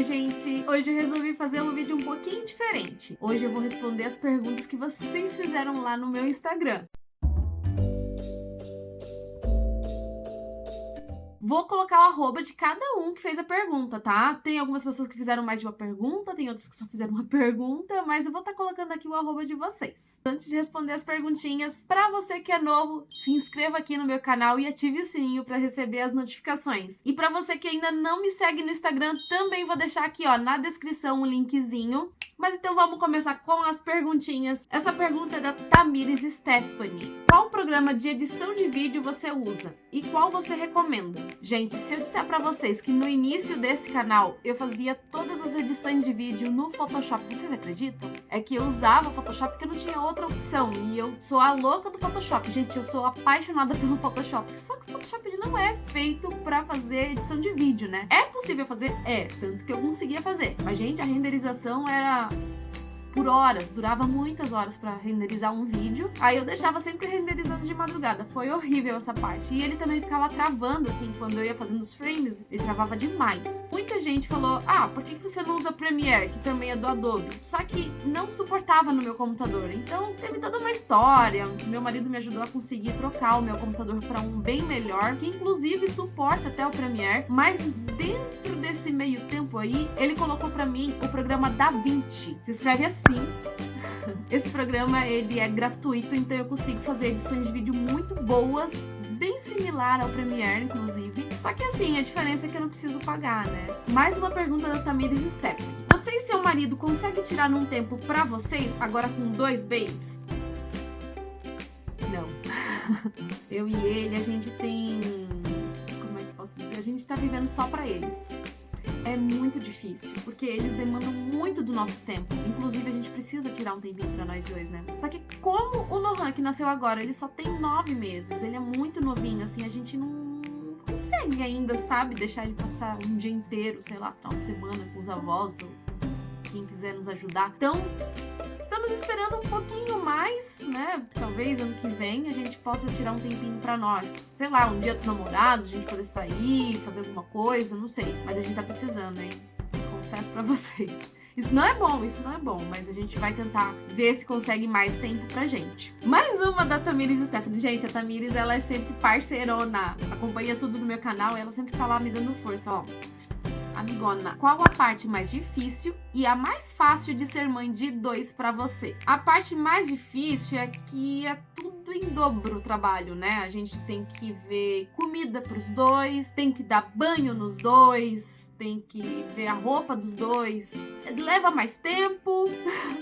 Oi, gente! Hoje eu resolvi fazer um vídeo um pouquinho diferente. Hoje eu vou responder as perguntas que vocês fizeram lá no meu Instagram. Vou colocar o arroba de cada um que fez a pergunta, tá? Tem algumas pessoas que fizeram mais de uma pergunta, tem outras que só fizeram uma pergunta, mas eu vou estar colocando aqui o arroba de vocês. Antes de responder as perguntinhas, pra você que é novo, se inscreva aqui no meu canal e ative o sininho pra receber as notificações. E pra você que ainda não me segue no Instagram, também vou deixar aqui, ó, na descrição um linkzinho. Mas então vamos começar com as perguntinhas. Essa pergunta é da Tamires Stephanie. Qual programa de edição de vídeo você usa? E qual você recomenda? Gente, se eu disser pra vocês que no início desse canal eu fazia todas as edições de vídeo no Photoshop, vocês acreditam? É que eu usava o Photoshop porque eu não tinha outra opção. E eu sou a louca do Photoshop. Gente, eu sou apaixonada pelo Photoshop. Só que o Photoshop ele não é feito pra fazer edição de vídeo, né? É possível fazer? É. Tanto que eu conseguia fazer. Mas, gente, a renderização era por horas, durava muitas horas pra renderizar um vídeo. Aí eu deixava sempre renderizando de madrugada. Foi horrível essa parte. E ele também ficava travando, assim, quando eu ia fazendo os frames, ele travava demais. Muita gente falou, por que você não usa Premiere, que também é do Adobe? Só que não suportava no meu computador. Então teve toda uma história. Meu marido me ajudou a conseguir trocar o meu computador pra um bem melhor, que inclusive suporta até o Premiere. Mas dentro desse meio tempo aí, ele colocou pra mim o programa DaVinci. Se escreve assim. Esse programa ele é gratuito, então eu consigo fazer edições de vídeo muito boas, bem similar ao Premiere, inclusive. Só que assim, a diferença é que eu não preciso pagar, né? Mais uma pergunta da Tamires Stephanie. Você e seu marido conseguem tirar um tempo pra vocês, agora com 2 babes? Não. Eu e ele, a gente tem... Como é que eu posso dizer? A gente tá vivendo só pra eles. É muito difícil, porque eles demandam muito do nosso tempo. Inclusive, a gente precisa tirar um tempinho pra nós dois, né? Só que como o Lohan, que nasceu agora, ele só tem 9 meses, ele é muito novinho, assim, a gente não consegue ainda, sabe? Deixar ele passar um dia inteiro, sei lá, final de semana com os avós ou quem quiser nos ajudar. Então, estamos esperando um pouquinho mais, né? Talvez ano que vem a gente possa tirar um tempinho pra nós. Sei lá, um dia dos namorados, a gente poder sair, fazer alguma coisa, não sei. Mas a gente tá precisando, hein? Confesso pra vocês. Isso não é bom, mas a gente vai tentar ver se consegue mais tempo pra gente. Mais uma da Tamires Stephanie. Gente, a Tamires, ela é sempre parceirona. Acompanha tudo no meu canal e ela sempre tá lá me dando força, ó. Amigona, qual a parte mais difícil e a mais fácil de ser mãe de 2 pra você? A parte mais difícil é que é tudo em dobro o trabalho, né? A gente tem que ver comida pros 2, tem que dar banho nos 2, tem que ver a roupa dos 2, leva mais tempo.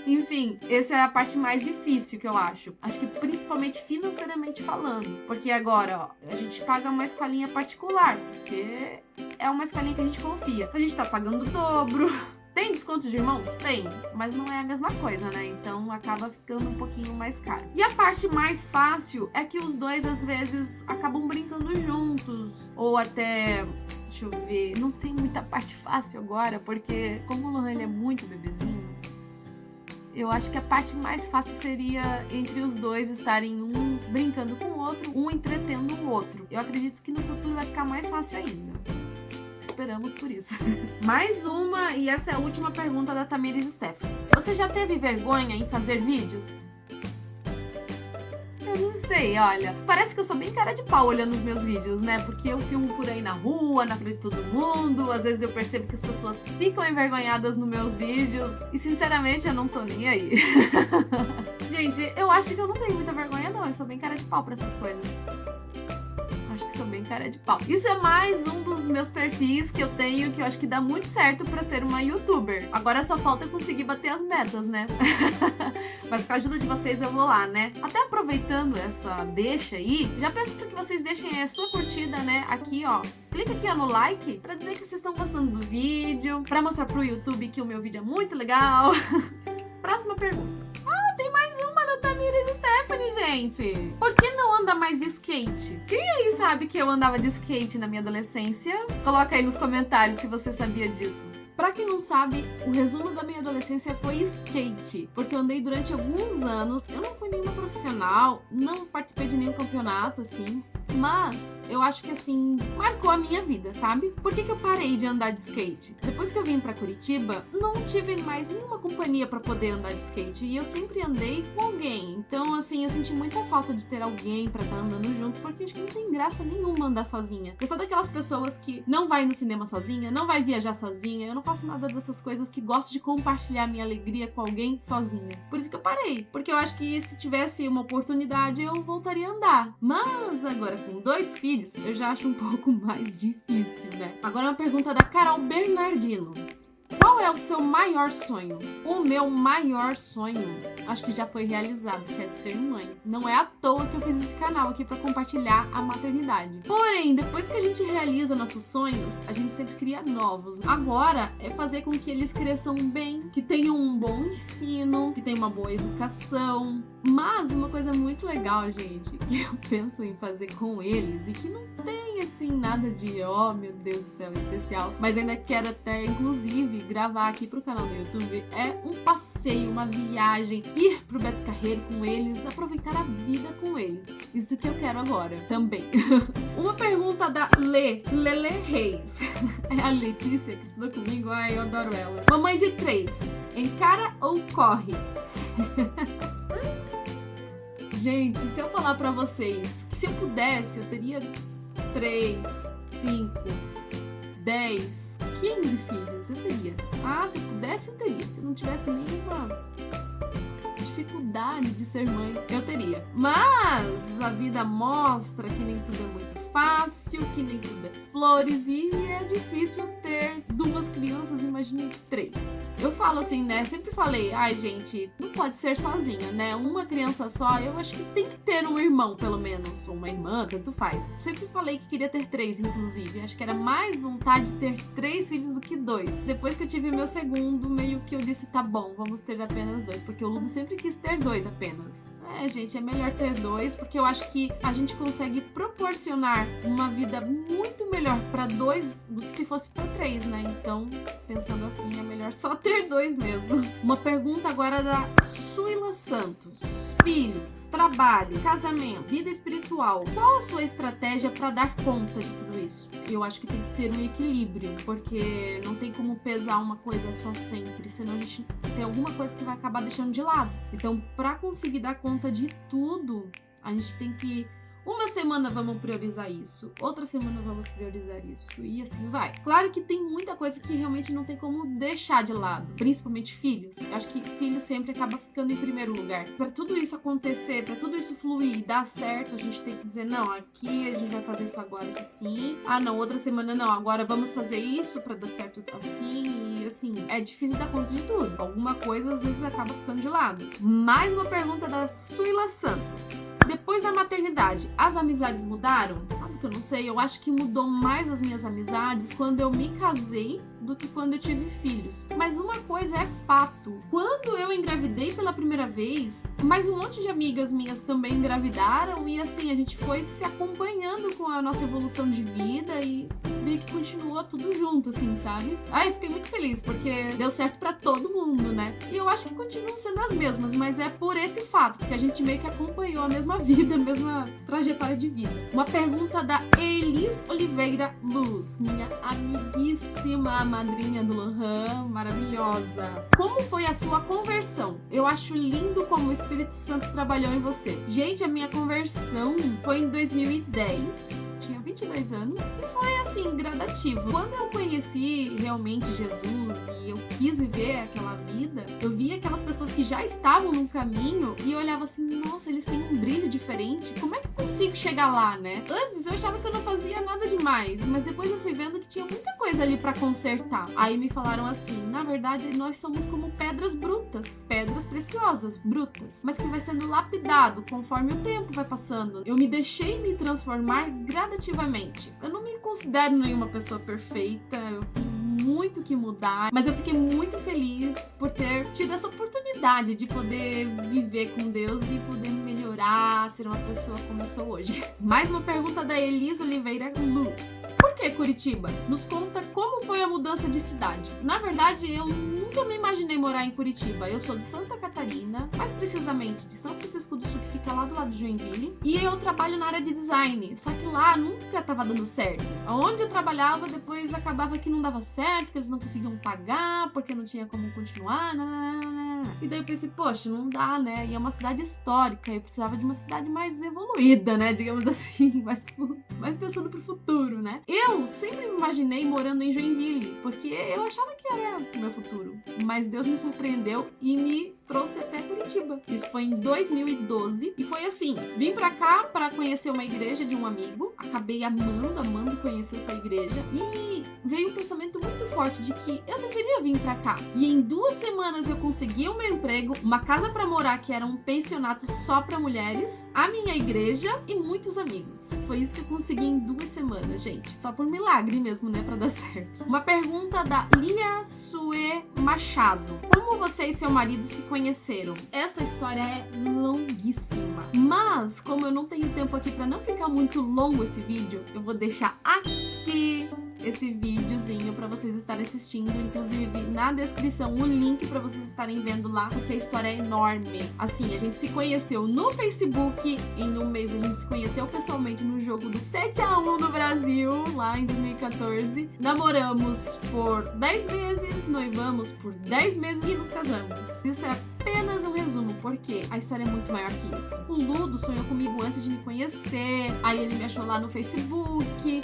Enfim, essa é a parte mais difícil que eu acho. Acho que principalmente financeiramente falando. Porque agora, ó, a gente paga uma escolinha particular, porque é uma escolinha que a gente confia. A gente tá pagando o dobro. Tem desconto de irmãos? Tem, mas não é a mesma coisa, né? Então acaba ficando um pouquinho mais caro. E a parte mais fácil é que os 2 às vezes acabam brincando juntos, ou até... Deixa eu ver, não tem muita parte fácil agora, porque como o Lohan ele é muito bebezinho, eu acho que a parte mais fácil seria entre os 2 estarem um brincando com o outro, um entretendo o outro. Eu acredito que no futuro vai ficar mais fácil ainda. Esperamos por isso. Mais uma, e essa é a última pergunta da Tamires Stephanie. Você já teve vergonha em fazer vídeos? Eu não sei, olha. Parece que eu sou bem cara de pau olhando os meus vídeos, né? Porque eu filmo por aí na rua, na frente de todo mundo. Às vezes eu percebo que as pessoas ficam envergonhadas nos meus vídeos. E sinceramente eu não tô nem aí. Gente, eu acho que eu não tenho muita vergonha não. Eu sou bem cara de pau pra essas coisas. Que sou bem cara de pau. Isso é mais um dos meus perfis que eu tenho, que eu acho que dá muito certo pra ser uma youtuber. Agora só falta eu conseguir bater as metas, né? Mas com a ajuda de vocês eu vou lá, né? Até aproveitando essa deixa aí, já peço pra que vocês deixem aí a sua curtida, né? Aqui, ó. Clica aqui, ó, no like, pra dizer que vocês estão gostando do vídeo, pra mostrar pro YouTube que o meu vídeo é muito legal. Próxima pergunta. Tem mais uma da Tamires Stephanie, gente. Por que não anda mais de skate? Quem aí sabe que eu andava de skate na minha adolescência? Coloca aí nos comentários se você sabia disso. Pra quem não sabe, o resumo da minha adolescência foi skate, porque eu andei durante alguns anos, eu não fui nenhuma profissional, não participei de nenhum campeonato, assim, Mas eu acho que assim, marcou a minha vida, sabe? Por que eu parei de andar de skate? Depois que eu vim pra Curitiba, não tive mais nenhuma companhia pra poder andar de skate. E eu sempre andei com alguém. Então, assim, eu senti muita falta de ter alguém pra estar andando junto, porque acho que não tem graça nenhuma andar sozinha. Eu sou daquelas pessoas que não vai no cinema sozinha, não vai viajar sozinha. Eu não faço nada dessas coisas, que gosto de compartilhar minha alegria com alguém sozinha. Por isso que eu parei. Porque eu acho que se tivesse uma oportunidade, eu voltaria a andar. Mas agora, com 2 filhos, eu já acho um pouco mais difícil, né? Agora uma pergunta da Carol Bernardino. Qual é o seu maior sonho? O meu maior sonho, acho que já foi realizado, que é de ser mãe. Não é à toa que eu fiz esse canal aqui pra compartilhar a maternidade. Porém, depois que a gente realiza nossos sonhos, a gente sempre cria novos. Agora é fazer com que eles cresçam bem, que tenham um bom ensino, que tenham uma boa educação. Mas uma coisa muito legal, gente, que eu penso em fazer com eles e que não tem, assim, nada de, oh, meu Deus do céu, especial, mas ainda quero até, inclusive, gravar aqui pro canal do YouTube, é um passeio, uma viagem, ir pro Beto Carreiro com eles, aproveitar a vida com eles. Isso que eu quero agora, também. Uma pergunta da Lele Reis. É a Letícia que estudou comigo, ai, eu adoro ela. Mamãe de 3, encara ou corre? Gente, se eu falar pra vocês que se eu pudesse, eu teria 3, 5, 10, 15 filhos, eu teria. Ah, se eu pudesse, eu teria. Se não tivesse nenhuma dificuldade de ser mãe, eu teria. Mas a vida mostra que nem tudo é muito fácil, que nem tudo é flores e é difícil ter 2 crianças, imagine 3. Eu falo assim, né? Sempre falei, ai gente, não pode ser sozinha, né? Uma criança só, eu acho que tem que ter um irmão, pelo menos, ou uma irmã, tanto faz. Sempre falei que queria ter 3, inclusive. Acho que era mais vontade de ter 3 filhos do que 2. Depois que eu tive meu segundo, meio que eu disse, tá bom, vamos ter apenas 2, porque o Ludo sempre quis ter 2 apenas. É, gente, é melhor ter 2, porque eu acho que a gente consegue proporcionar uma vida muito melhor para 2 do que se fosse para 3, né? Então, pensando assim, é melhor só ter 2 mesmo. Uma pergunta agora da Suila Santos. Filhos, trabalho, casamento, vida espiritual. Qual a sua estratégia para dar conta de tudo isso? Eu acho que tem que ter um equilíbrio, porque não tem como pesar uma coisa só sempre, senão a gente tem alguma coisa que vai acabar deixando de lado. Então, para conseguir dar conta de tudo, a gente tem que... Uma semana vamos priorizar isso, outra semana vamos priorizar isso, e assim vai. Claro que tem muita coisa que realmente não tem como deixar de lado, principalmente filhos. Eu acho que filho sempre acaba ficando em primeiro lugar. Para tudo isso acontecer, para tudo isso fluir e dar certo, a gente tem que dizer, não, aqui a gente vai fazer isso agora assim. Ah, não, outra semana não, agora vamos fazer isso para dar certo assim. E assim, é difícil dar conta de tudo. Alguma coisa às vezes acaba ficando de lado. Mais uma pergunta da Suila Santos. Depois da maternidade, as amizades mudaram? Sabe que eu não sei, eu acho que mudou mais as minhas amizades quando eu me casei do que quando eu tive filhos. Mas uma coisa é fato, quando eu engravidei pela primeira vez, mais um monte de amigas minhas também engravidaram e assim, a gente foi se acompanhando com a nossa evolução de vida e meio que continuou tudo junto, assim, sabe? Ai, eu fiquei muito feliz, porque deu certo pra todo mundo, né? E eu acho que continuam sendo as mesmas, mas é por esse fato, porque a gente meio que acompanhou a mesma vida, a mesma trajetória de vida. Uma pergunta da Elis Oliveira Luz, minha amiguíssima madrinha do Lohan, maravilhosa. Como foi a sua conversão? Eu acho lindo como o Espírito Santo trabalhou em você. Gente, a minha conversão foi em 2010. Tinha 22 anos e foi assim, gradativo. Quando eu conheci realmente Jesus e eu quis viver aquela vida, eu vi aquelas pessoas que já estavam no caminho e eu olhava assim, nossa, eles têm um brilho diferente. Como é que eu consigo chegar lá, né? Antes eu achava que eu não fazia nada demais, mas depois eu fui vendo que tinha muita coisa ali pra consertar. Aí me falaram assim, na verdade nós somos como pedras brutas, pedras preciosas, brutas, mas que vai sendo lapidado conforme o tempo vai passando. Eu me deixei me transformar gradativamente. Eu não me considero nenhuma pessoa perfeita, eu tenho muito que mudar, mas eu fiquei muito feliz por ter tido essa oportunidade de poder viver com Deus e poder melhorar, ser uma pessoa como eu sou hoje. Mais uma pergunta da Elis Oliveira Luz. Por que Curitiba? Nos conta como foi a mudança de cidade. Na verdade, eu nunca nunca me imaginei morar em Curitiba. Eu sou de Santa Catarina, mais precisamente de São Francisco do Sul, que fica lá do lado de Joinville. E eu trabalho na área de design, só que lá nunca tava dando certo. Onde eu trabalhava, depois acabava que não dava certo, que eles não conseguiam pagar, porque não tinha como continuar. E daí eu pensei, poxa, não dá, né? E é uma cidade histórica, eu precisava de uma cidade mais evoluída, né? Digamos assim, mais pensando pro futuro, né? Eu sempre me imaginei morando em Joinville, porque eu achava que era o meu futuro. Mas Deus me surpreendeu e me trouxe até Curitiba. Isso foi em 2012 e foi assim, vim pra cá pra conhecer uma igreja de um amigo, acabei amando conhecer essa igreja e veio um pensamento muito forte de que eu deveria vir pra cá. E em 2 semanas eu consegui o meu emprego, uma casa pra morar que era um pensionato só pra mulheres, a minha igreja e muitos amigos. Foi isso que eu consegui em 2 semanas, gente. Só por milagre mesmo, né, pra dar certo. Uma pergunta da Lia Sue Machado. Como você e seu marido se conheceram? Essa história é longuíssima, mas como eu não tenho tempo aqui pra não ficar muito longo esse vídeo, eu vou deixar aqui esse videozinho pra vocês estarem assistindo, inclusive na descrição o link pra vocês estarem vendo lá, porque a história é enorme. Assim, a gente se conheceu no Facebook, em um mês a gente se conheceu pessoalmente no jogo do 7-1 no Brasil, lá em 2014. Namoramos por 10 meses, noivamos por 10 meses e nos casamos. Isso é apenas um resumo, porque a história é muito maior que isso. O Ludo sonhou comigo antes de me conhecer, aí ele me achou lá no Facebook.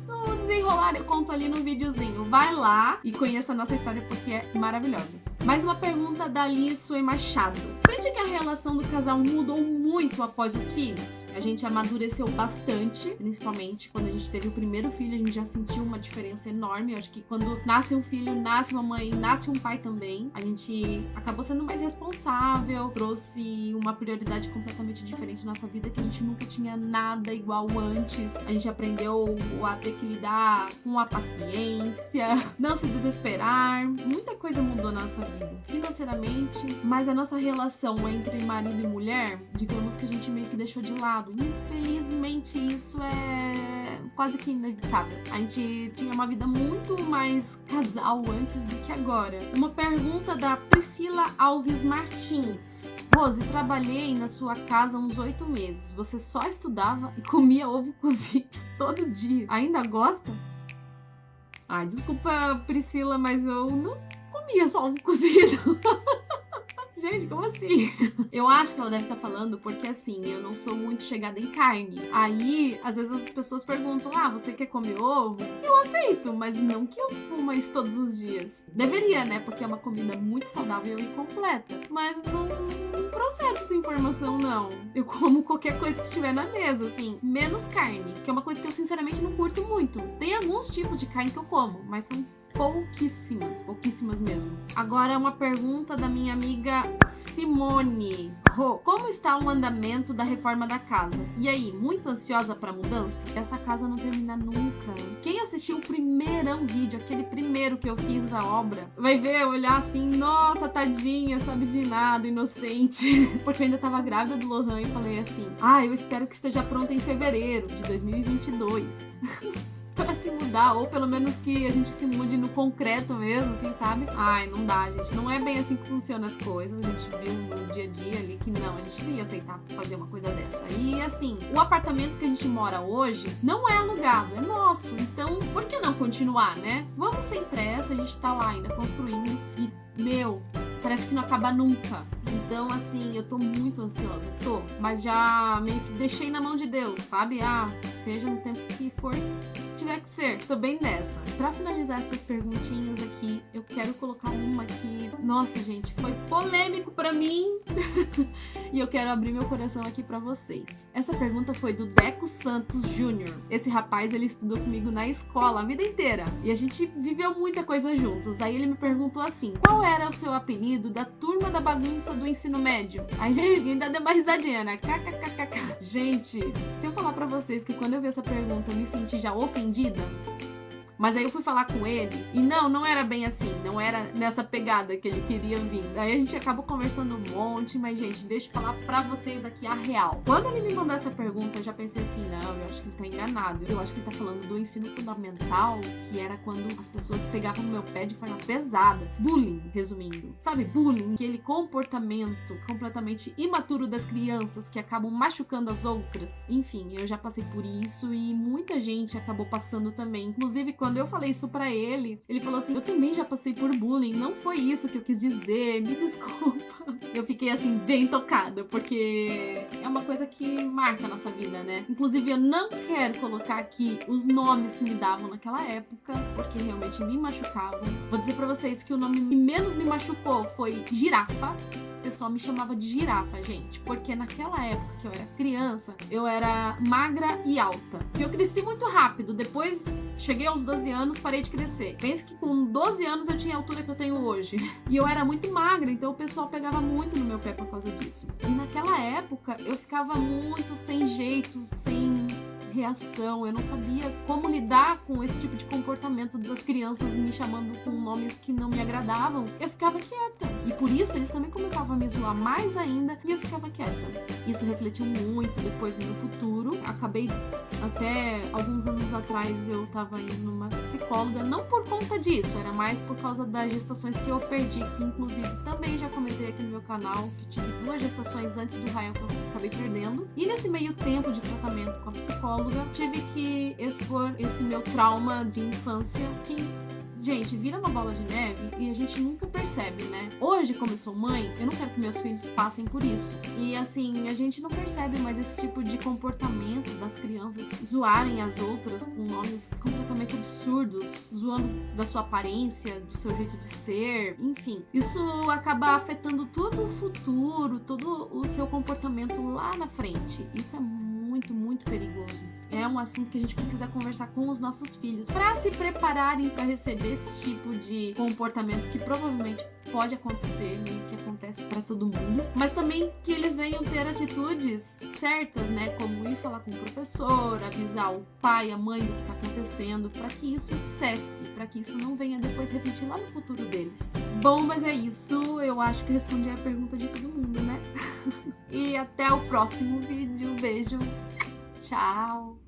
No desenrolar eu conto ali no videozinho. Vai lá e conheça a nossa história porque é maravilhosa. Mais uma pergunta da Lissue Machado. Sente que a relação do casal mudou muito após os filhos? A gente amadureceu bastante, principalmente quando a gente teve o primeiro filho, a gente já sentiu uma diferença enorme. Eu acho que quando nasce um filho, nasce uma mãe, nasce um pai também. A gente acabou sendo mais responsável, trouxe uma prioridade completamente diferente na nossa vida, que a gente nunca tinha nada igual antes. A gente aprendeu a ter que lidar com a paciência, não se desesperar. Muita coisa mudou na nossa vida financeiramente, mas a nossa relação entre marido e mulher, digamos que a gente meio que deixou de lado. Infelizmente isso é quase que inevitável. A gente tinha uma vida muito mais casal antes do que agora. Uma pergunta da Priscila Alves Martins. Rose, trabalhei na sua casa uns 8 meses. Você só estudava e comia ovo cozido todo dia. Ainda gosta? Ai, desculpa, Priscila, mas eu não comia só ovo cozido. Gente, como assim? Eu acho que ela deve estar falando porque, assim, eu não sou muito chegada em carne. Aí, às vezes as pessoas perguntam, você quer comer ovo? Eu aceito, mas não que eu coma isso todos os dias. Deveria, né? Porque é uma comida muito saudável e completa. Mas não processo essa informação, não. Eu como qualquer coisa que estiver na mesa, assim. Menos carne, que é uma coisa que eu, sinceramente, não curto muito. Tem alguns tipos de carne que eu como, mas são pouquíssimas mesmo. Agora uma pergunta da minha amiga Simone. Como está o andamento da reforma da casa? E aí, muito ansiosa pra mudança? Essa casa não termina nunca. Quem assistiu o primeirão vídeo, aquele primeiro que eu fiz da obra, vai ver, olhar assim, nossa, tadinha, sabe de nada, inocente. Porque eu ainda tava grávida do Lohan e falei assim, eu espero que esteja pronta em fevereiro de 2022. Pra se mudar, ou pelo menos que a gente se mude no concreto mesmo, assim, sabe? Não dá, gente. Não é bem assim que funcionam as coisas. A gente viu no dia a dia ali que não, a gente não ia aceitar fazer uma coisa dessa. E assim, o apartamento que a gente mora hoje não é alugado, é nosso. Então, por que não continuar, né? Vamos sem pressa, a gente tá lá ainda construindo e, parece que não acaba nunca. Então, assim, eu tô muito ansiosa. Mas já meio que deixei na mão de Deus, sabe? Seja no tempo que for, tiver que ser. Tô bem nessa. Pra finalizar essas perguntinhas aqui, eu quero colocar uma que, nossa, gente, foi polêmico pra mim. E eu quero abrir meu coração aqui pra vocês. Essa pergunta foi do Deco Santos Jr. Esse rapaz, ele estudou comigo na escola a vida inteira. E a gente viveu muita coisa juntos. Daí ele me perguntou assim, qual era o seu apelido da turma da bagunça do ensino médio? Aí ele ainda deu uma risadinha, né? Gente, se eu falar pra vocês que quando eu vi essa pergunta eu me senti já ofendida, Mas aí eu fui falar com ele e não era bem assim, não era nessa pegada que ele queria vir. Aí a gente acabou conversando um monte, mas gente, deixa eu falar pra vocês aqui a real. Quando ele me mandou essa pergunta, eu já pensei assim, não, eu acho que ele tá enganado. Eu acho que ele tá falando do ensino fundamental, que era quando as pessoas pegavam no meu pé de forma pesada. Bullying, resumindo. Sabe, bullying, aquele comportamento completamente imaturo das crianças que acabam machucando as outras. Enfim, eu já passei por isso e muita gente acabou passando também. Inclusive, quando eu falei isso pra ele, ele falou assim, eu também já passei por bullying, não foi isso que eu quis dizer, me desculpa. Eu fiquei assim, bem tocada, porque é uma coisa que marca a nossa vida, né? Inclusive, eu não quero colocar aqui os nomes que me davam naquela época, porque realmente me machucavam. Vou dizer pra vocês que o nome que menos me machucou foi Girafa. O pessoal me chamava de girafa, gente, porque naquela época que eu era criança, eu era magra e alta. Eu cresci muito rápido, depois cheguei aos 12 anos, parei de crescer. Pense que com 12 anos eu tinha a altura que eu tenho hoje. E eu era muito magra, então o pessoal pegava muito no meu pé por causa disso. E naquela época eu ficava muito sem jeito, sem reação, eu não sabia como lidar com esse tipo de comportamento das crianças me chamando com nomes que não me agradavam. Eu ficava quieta. E por isso eles também começavam a me zoar mais ainda e eu ficava quieta. Isso refletiu muito depois no meu futuro. Acabei, até alguns anos atrás, eu tava indo numa psicóloga, não por conta disso, era mais por causa das gestações que eu perdi, que inclusive também já comentei aqui no meu canal, que tive 2 gestações antes do Rael que eu acabei perdendo. E nesse meio tempo de tratamento com a psicóloga, tive que expor esse meu trauma de infância que, gente, vira uma bola de neve e a gente nunca percebe, né? Hoje, como eu sou mãe, eu não quero que meus filhos passem por isso. E assim, a gente não percebe mais esse tipo de comportamento das crianças zoarem as outras com nomes completamente absurdos, zoando da sua aparência, do seu jeito de ser, enfim. Isso acaba afetando todo o futuro, todo o seu comportamento lá na frente. Isso é muito perigoso. É um assunto que a gente precisa conversar com os nossos filhos para se prepararem para receber esse tipo de comportamentos que provavelmente pode acontecer, né, que acontece para todo mundo, mas também que eles venham ter atitudes certas, né, como ir falar com o professor, avisar o pai, a mãe do que tá acontecendo, para que isso cesse, para que isso não venha depois refletir lá no futuro deles. Bom, mas é isso, eu acho que respondi a pergunta de todo mundo, né? E até o próximo vídeo. Beijo. Tchau.